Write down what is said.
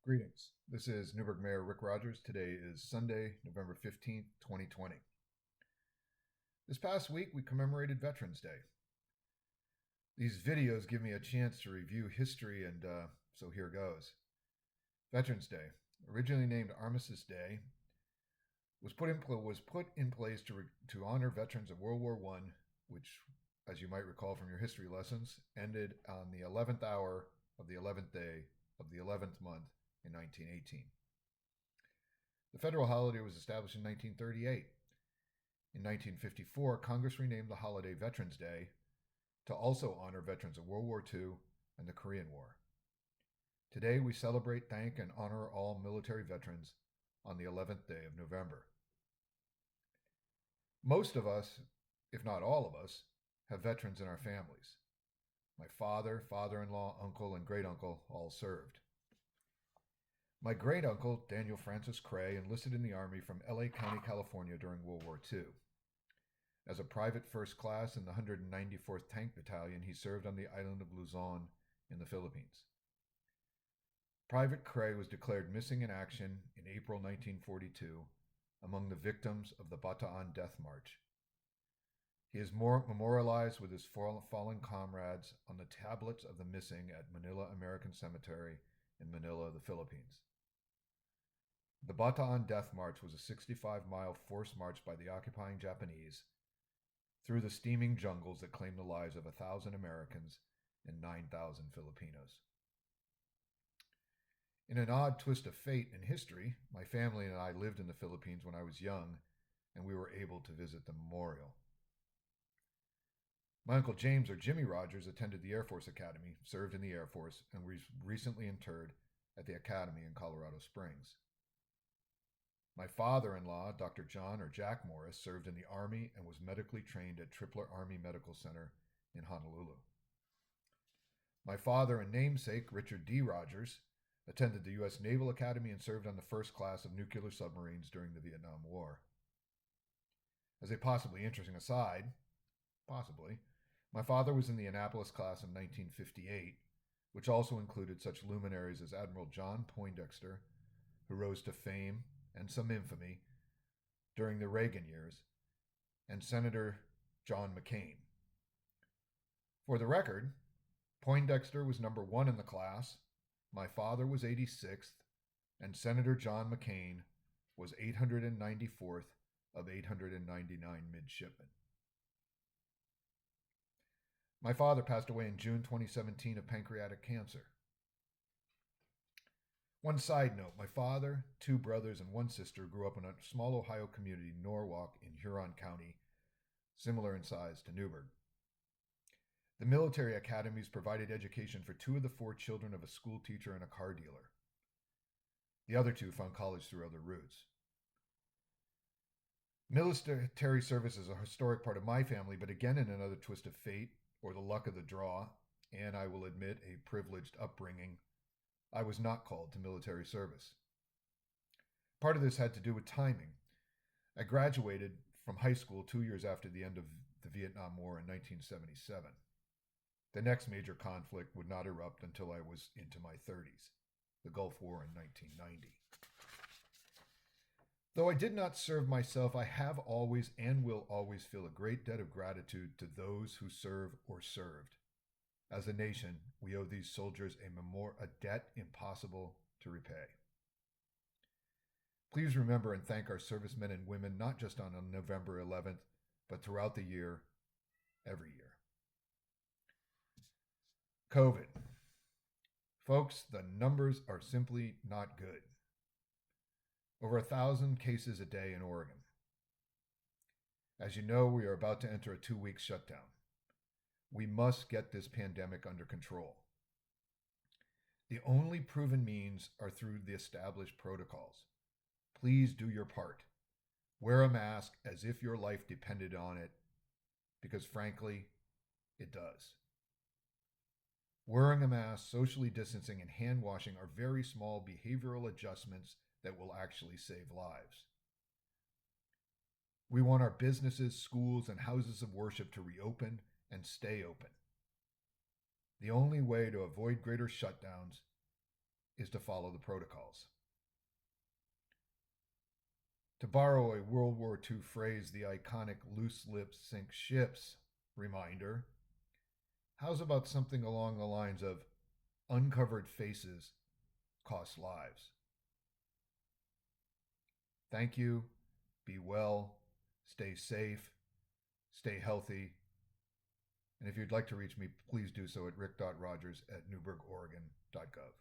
Greetings. This is Newberg Mayor Rick Rogers. Today is Sunday, November 15th, 2020. This past week, we commemorated Veterans Day. These videos give me a chance to review history, and so here goes. Veterans Day, originally named Armistice Day, was put in place to honor veterans of World War I, which, as you might recall from your history lessons, ended on the 11th hour of the 11th day of the 11th month in 1918. The federal holiday was established in 1938. In 1954, Congress renamed the holiday Veterans Day to also honor veterans of World War II and the Korean War. Today, we celebrate, thank, and honor all military veterans on the 11th day of November. Most of us, if not all of us, have veterans in our families. My father, father-in-law, uncle, and great-uncle all served. My great-uncle, Daniel Francis Cray, enlisted in the Army from LA County, California during World War II. As a private first class in the 194th Tank Battalion, he served on the island of Luzon in the Philippines. Private Cray was declared missing in action in April 1942 among the victims of the Bataan Death March. He is memorialized with his fallen comrades on the tablets of the missing at Manila American Cemetery in Manila, the Philippines. The Bataan Death March was a 65-mile forced march by the occupying Japanese through the steaming jungles that claimed the lives of 1,000 Americans and 9,000 Filipinos. In an odd twist of fate and history, my family and I lived in the Philippines when I was young, and we were able to visit the memorial. My Uncle James, or Jimmy Rogers, attended the Air Force Academy, served in the Air Force, and was recently interred at the Academy in Colorado Springs. My father-in-law, Dr. John or Jack Morris, served in the Army and was medically trained at Tripler Army Medical Center in Honolulu. My father and namesake, Richard D. Rogers, attended the U.S. Naval Academy and served on the first class of nuclear submarines during the Vietnam War. As a possibly interesting aside, my father was in the Annapolis class of 1958, which also included such luminaries as Admiral John Poindexter, who rose to fame and some infamy during the Reagan years, and Senator John McCain. For the record, Poindexter was number 1 in the class, my father was 86th, and Senator John McCain was 894th of 899 midshipmen. My father passed away in June 2017 of pancreatic cancer. One side note, my father, 2 brothers, and 1 sister grew up in a small Ohio community, Norwalk, in Huron County, similar in size to Newberg. The military academies provided education for 2 of the 4 children of a school teacher and a car dealer. The other 2 found college through other routes. Military service is a historic part of my family, but again, in another twist of fate, or the luck of the draw, and I will admit a privileged upbringing, I was not called to military service. Part of this had to do with timing. I graduated from high school 2 years after the end of the Vietnam War in 1977. The next major conflict would not erupt until I was into my 30s, the Gulf War in 1990. Though I did not serve myself, I have always and will always feel a great debt of gratitude to those who serve or served. As a nation, we owe these soldiers a debt impossible to repay. Please remember and thank our servicemen and women, not just on November 11th, but throughout the year, every year. COVID. Folks, the numbers are simply not good. Over 1,000 cases a day in Oregon. As you know, we are about to enter a 2-week shutdown. We must get this pandemic under control. The only proven means are through the established protocols. Please do your part. Wear a mask as if your life depended on it, because frankly, it does. Wearing a mask, socially distancing, and hand washing are very small behavioral adjustments that will actually save lives. We want our businesses, schools, and houses of worship to reopen and stay open. The only way to avoid greater shutdowns is to follow the protocols. To borrow a World War II phrase, the iconic loose lips sink ships reminder, how's about something along the lines of uncovered faces cost lives? Thank you. Be well. Stay safe. Stay healthy. And if you'd like to reach me, please do so at rick.rogers@newbergoregon.gov.